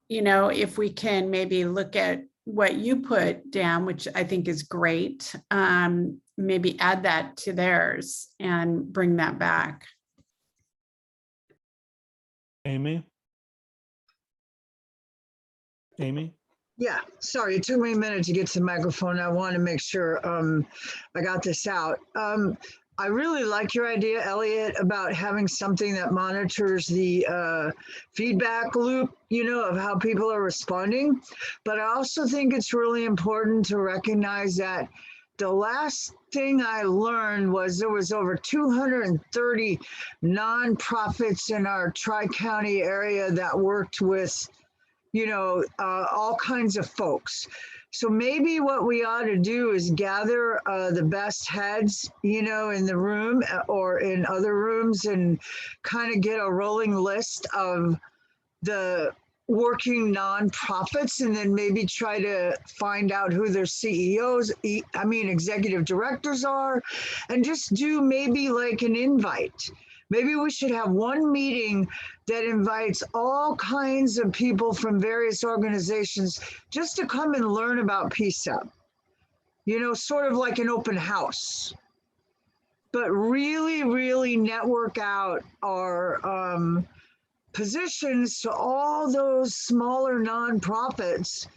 if we can maybe look at what you put down, which I think is great, maybe add that to theirs and bring that back. Amy? Yeah, sorry, it took me a minute to get to the microphone. I want to make sure I got this out. I really like your idea, Elliot, about having something that monitors the feedback loop, of how people are responding. But I also think it's really important to recognize that the last thing I learned was there was over 230 nonprofits in our Tri-County area that worked with, all kinds of folks. So maybe what we ought to do is gather the best heads, in the room or in other rooms, and kind of get a rolling list of the working nonprofits, and then maybe try to find out who their CEOs, executive directors are, and just do maybe like an invite. Maybe we should have one meeting that invites all kinds of people from various organizations just to come and learn about PCCEP. Sort of like an open house. But really, really network out our positions to all those smaller nonprofits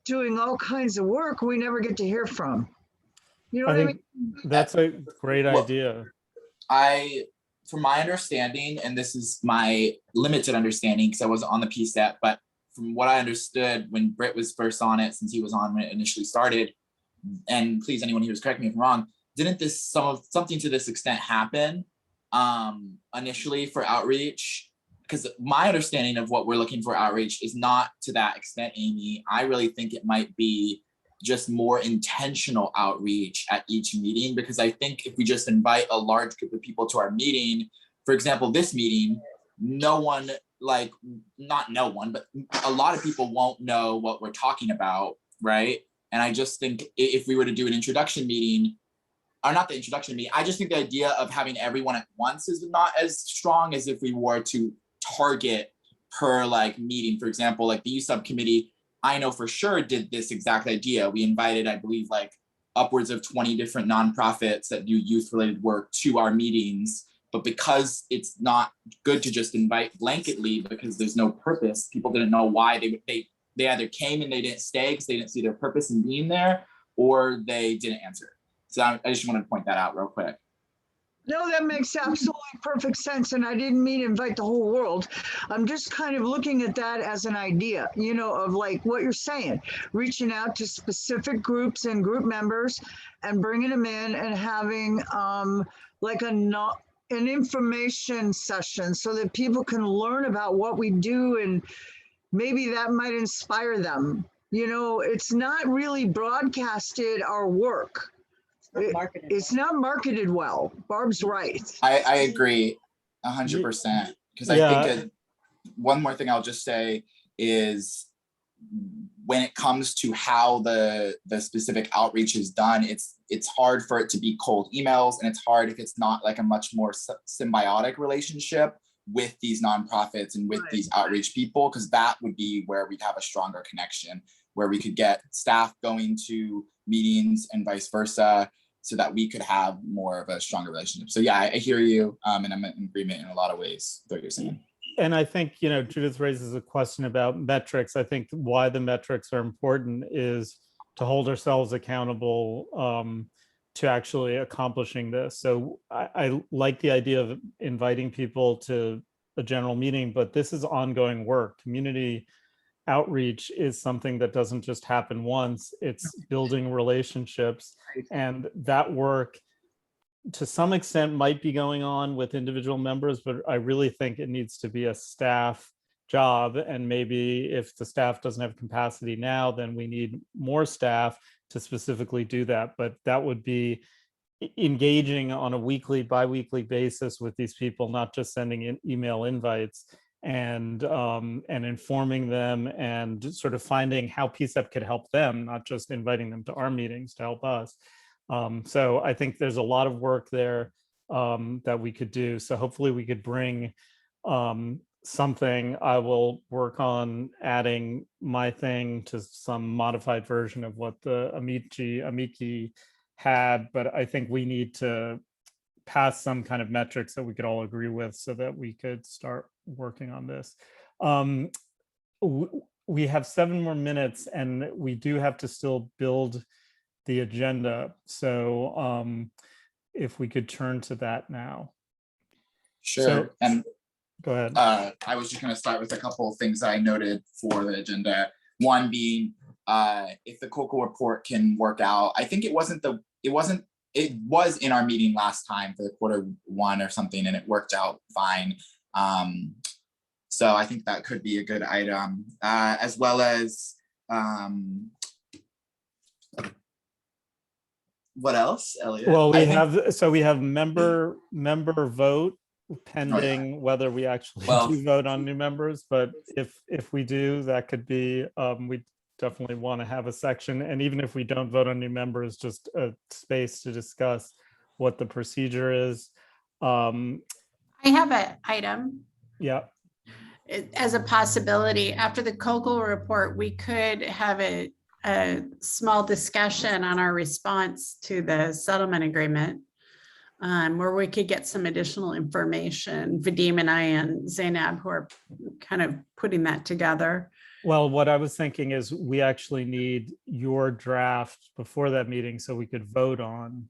doing all kinds of work we never get to hear from. You know what I mean? That's a great idea. From my understanding, and this is my limited understanding because I wasn't on the PCCEP, but from what I understood when Britt was first on it, since he was on when it initially started, and please anyone here correct me if I'm wrong, didn't this something to this extent happen initially for outreach? Because my understanding of what we're looking for outreach is not to that extent, Amy. I really think it might be just more intentional outreach at each meeting, because I think if we just invite a large group of people to our meeting, for example, this meeting, not no one, but a lot of people won't know what we're talking about, right? And I just think if we were to do an introduction meeting, or not the introduction meeting, I just think the idea of having everyone at once is not as strong as if we were to target per meeting. For example, the youth subcommittee, I know for sure did this exact idea. We invited, I believe, upwards of 20 different nonprofits that do youth related work to our meetings. But because it's not good to just invite blanketly because there's no purpose, people didn't know why they either came and they didn't stay because they didn't see their purpose in being there, or they didn't answer. So I just wanted to point that out real quick. No, that makes absolutely perfect sense. And I didn't mean to invite the whole world. I'm just kind of looking at that as an idea, of what you're saying, reaching out to specific groups and group members and bringing them in and having an information session so that people can learn about what we do, and maybe that might inspire them. It's not really broadcasted, our work. It's not marketed well. Barb's right. I agree 100%. Because I think one more thing I'll just say is when it comes to how the specific outreach is done, it's hard for it to be cold emails, and it's hard if it's not a much more symbiotic relationship with these nonprofits and with these outreach people, because that would be where we'd have a stronger connection, where we could get staff going to meetings and vice versa, so that we could have more of a stronger relationship. So yeah, I hear you, and I'm in agreement in a lot of ways with what you're saying. And I think, you know, Judith raises a question about metrics. I think why the metrics are important is to hold ourselves accountable to actually accomplishing this. So I like the idea of inviting people to a general meeting, but this is ongoing work. Community outreach is something that doesn't just happen once. It's building relationships, and that work to some extent might be going on with individual members, but I really think it needs to be a staff job. And maybe if the staff doesn't have capacity now, then we need more staff to specifically do that. But that would be engaging on a weekly, bi-weekly basis with these people, not just sending in email invites, and informing them and sort of finding how PCEP could help them, not just inviting them to our meetings to help us. So I think there's a lot of work there that we could do. So hopefully we could bring something. I will work on adding my thing to some modified version of what the amici had, but I think we need to pass some kind of metrics that we could all agree with so that we could start working on this. We have 7 more minutes, and we do have to still build the agenda. So if we could turn to that now. Sure. So, and go ahead. I was just going to start with a couple of things that I noted for the agenda. One being, if the COCO report can work out. I think it was in our meeting last time for the Q1 or something, and it worked out fine. So I think that could be a good item, as well as what else, Elliot? Well, we have member vote pending whether we actually do vote on new members. But if we do, that could be, we definitely want to have a section. And even if we don't vote on new members, just a space to discuss what the procedure is. I have an item. Yeah. As a possibility, after the COCO report, we could have a small discussion on our response to the settlement agreement, where we could get some additional information. Vadim and I and Zainab, who are kind of putting that together. Well, what I was thinking is we actually need your draft before that meeting so we could vote on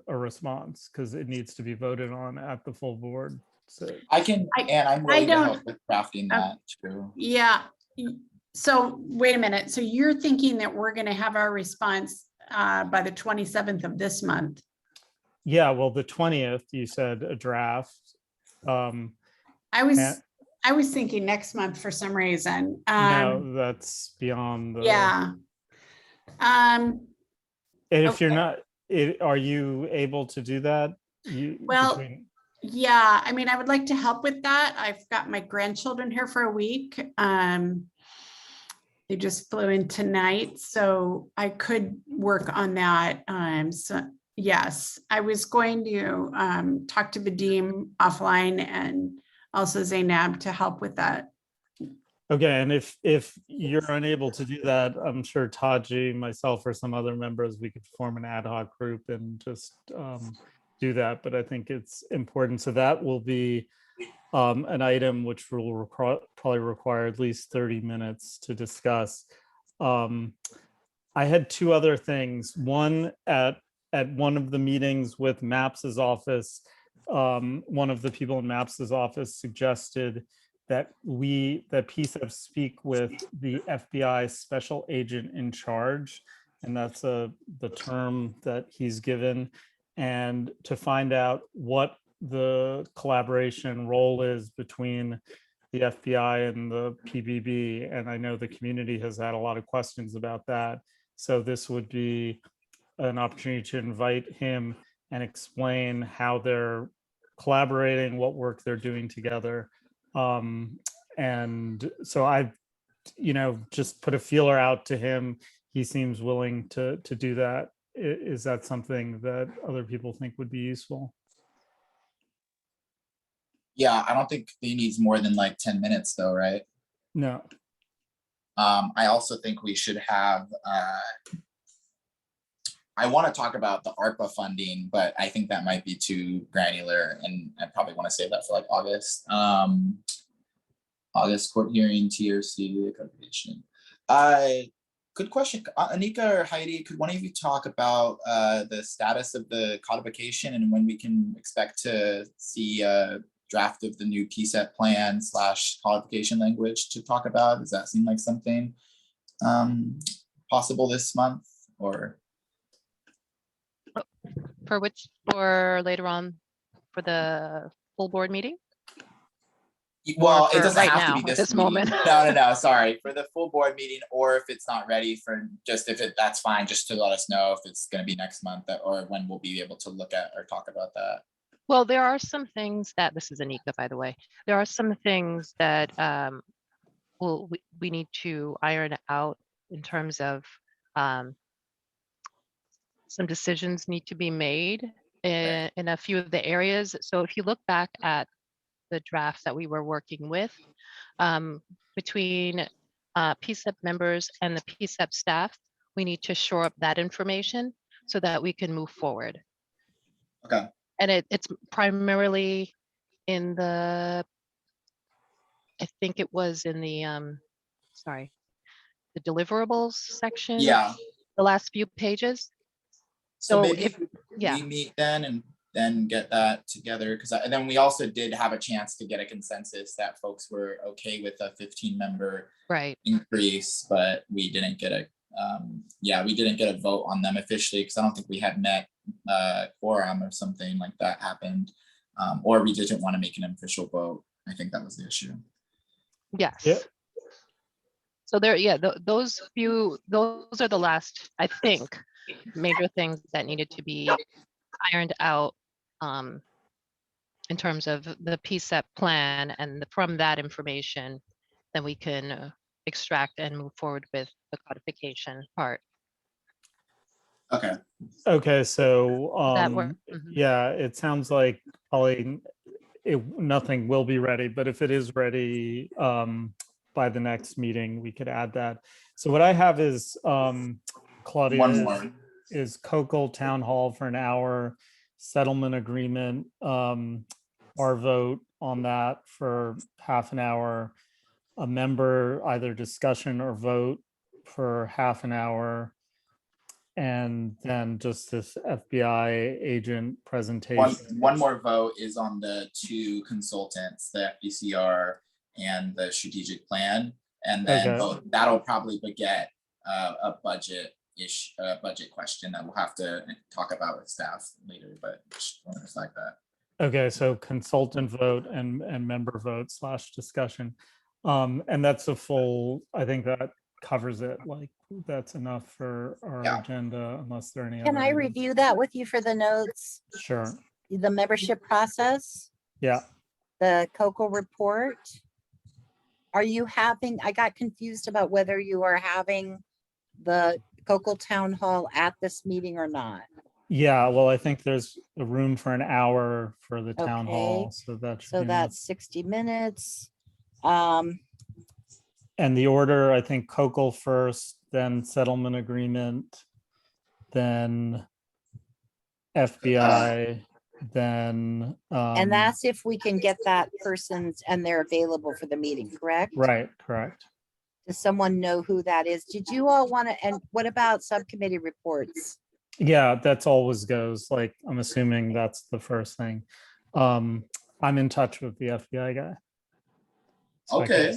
a response, because it needs to be voted on at the full board. So I'm willing to help with crafting that too. Yeah. So wait a minute. So you're thinking that we're going to have our response by the 27th of this month? Yeah, well, the 20th, you said a draft. I was thinking next month for some reason. No, that's beyond the. Yeah. And if Okay. you're not, are you able to do that? Yeah, I mean, I would like to help with that. I've got my grandchildren here for a week. They just flew in tonight, so I could work on that. So yes, I was going to talk to Vadim offline and also Zainab to help with that. Okay, and if you're unable to do that, I'm sure Taji, myself, or some other members, we could form an ad hoc group and just do that. But I think it's important. So that will be an item which will probably require at least 30 minutes to discuss. I had 2 other things. One, at one of the meetings with MAPS's office, one of the people in MAPS's office suggested that PCEP speak with the FBI special agent in charge, and that's the term that he's given, and to find out what the collaboration role is between the FBI and the PBB. And I know the community has had a lot of questions about that. So this would be an opportunity to invite him and explain how they're collaborating, what work they're doing together. And so I've, just put a feeler out to him. He seems willing to do that. Is that something that other people think would be useful? Yeah, I don't think he needs more than like 10 minutes though, right? No. I also think we should have, I want to talk about the ARPA funding, but I think that might be too granular, and I probably want to save that for like August. August court hearing, TRC, codification. Good question. Anika or Heidi, could one of you talk about the status of the codification and when we can expect to see a draft of the new PCEP plan / codification language to talk about? Does that seem like something possible this month or? For later on for the full board meeting? Well, for it doesn't right have to now, be at this this meeting. moment. No, sorry. For the full board meeting, or if it's not ready for just that's fine, just to let us know if it's going to be next month or when we'll be able to look at or talk about that. Well, there are some things that, this is Anika, by the way, there are some things that we need to iron out in terms of some decisions need to be made in a few of the areas. So if you look back at the draft that we were working with between PCEP members and the PCEP staff, we need to shore up that information so that we can move forward. Okay. And it's primarily in the, I think it was in the, the deliverables section. Yeah. The last few pages. So So maybe if, yeah, we meet then and then get that together, because then we also did have a chance to get a consensus that folks were okay with a 15-member right. increase, but we didn't get a we didn't get a vote on them officially because I don't think we had met quorum or something like that happened, or we didn't want to make an official vote. I think that was the issue. Yes. Yeah. So there, yeah, those are the last, I think, major things that needed to be ironed out in terms of the PCEP plan, and from that information, then we can extract and move forward with the codification part. Okay. Okay, so That work? yeah, it sounds like probably nothing will be ready, but if it is ready by the next meeting, we could add that. So what I have is Claudia, One more. is Cocal Town Hall for an hour, settlement agreement, our vote on that for half an hour, a member either discussion or vote for half an hour, and then just this FBI agent presentation. One more vote is on the two consultants, the FDCR and the strategic plan, and then that'll probably beget a budget question that we'll have to talk about with staff later, but just want to flag that. Okay, so consultant vote and member vote / discussion. And that's a full, I think that covers it. Like that's enough for our agenda, unless there are any Can other I items. review that with you for the notes? Sure. The membership process, Yeah. the COCO report. Are you having, I got confused about whether you are having the COCO Town Hall at this meeting or not. Yeah, well, I think there's a room for an hour for the town Okay, hall, so that should So be enough. that's 60 minutes. And the order, I think Cocal first, then settlement agreement, then FBI, then And that's if we can get that person's and they're available for the meeting, correct? right, correct. Does someone know who that is? Did you all want to, and what about subcommittee reports? Yeah, that's always goes. Like, I'm assuming that's the first thing. I'm in touch with the FBI guy. So I Okay.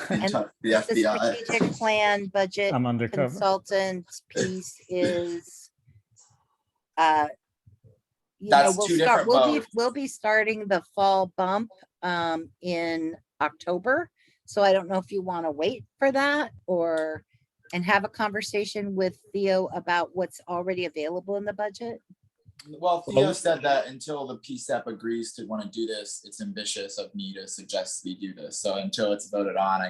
And The the FBI. strategic plan budget I'm undercover. consultant piece is, you know, That's two different votes. we'll be starting the fall bump in October. So I don't know if you want to wait for that and have a conversation with Theo about what's already available in the budget. Well, Theo said that until the PCEP agrees to want to do this, it's ambitious of me to suggest we do this. So until it's voted on,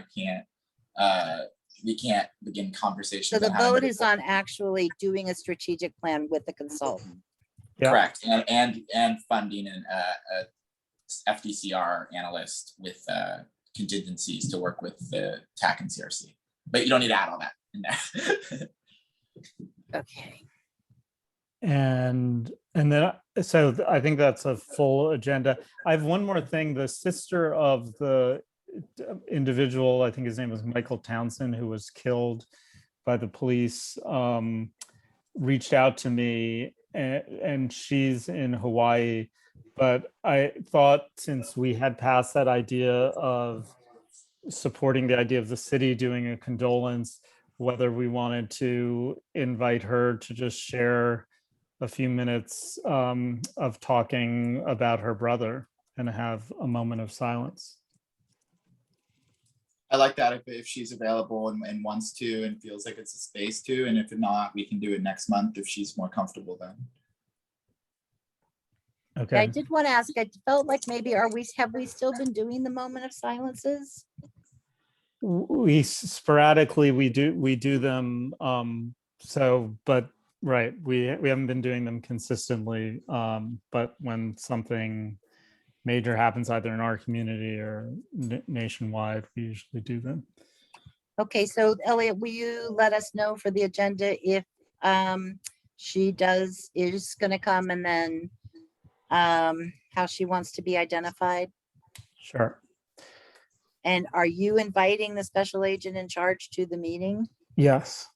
we can't begin conversations. So the on how to vote move is forward. on actually doing a strategic plan with the consultant. Yeah. Correct, and funding an FDCR analyst with contingencies to work with the TAC and CRC. But you don't need to add all that in there. Okay. And And then, I think that's a full agenda. I have one more thing. The sister of the individual, I think his name was Michael Townsend, who was killed by the police, reached out to me, and she's in Hawaii. But I thought, since we had passed that idea of supporting the idea of the city doing a condolence, whether we wanted to invite her to just share a few minutes of talking about her brother and have a moment of silence. I like that if she's available and wants to and feels like it's a space to, and if not, we can do it next month if she's more comfortable then. I Okay. did want to ask, I felt like maybe have we still been doing the moment of silences? We sporadically, we do them. So, but right, we haven't been doing them consistently. But when something major happens either in our community or nationwide, we usually do them. Okay, so Elliot, will you let us know for the agenda if she is going to come, and then how she wants to be identified? Sure. And are you inviting the special agent in charge to the meeting? Yes.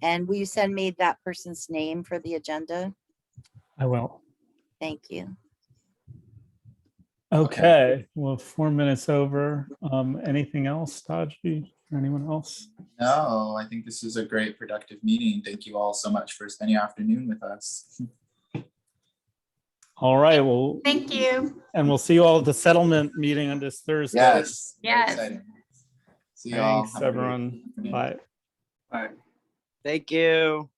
And will you send me that person's name for the agenda? I will. Thank you. Okay, well, 4 minutes over. Anything else, Taji, or anyone else? No, I think this is a great productive meeting. Thank you all so much for spending your afternoon with us. All right, well, Thank you. and we'll see you all at the settlement meeting on this Thursday. Yes. very Yes. exciting. See you all. Thanks, Have a great everyone. afternoon. Bye. Bye. Thank you.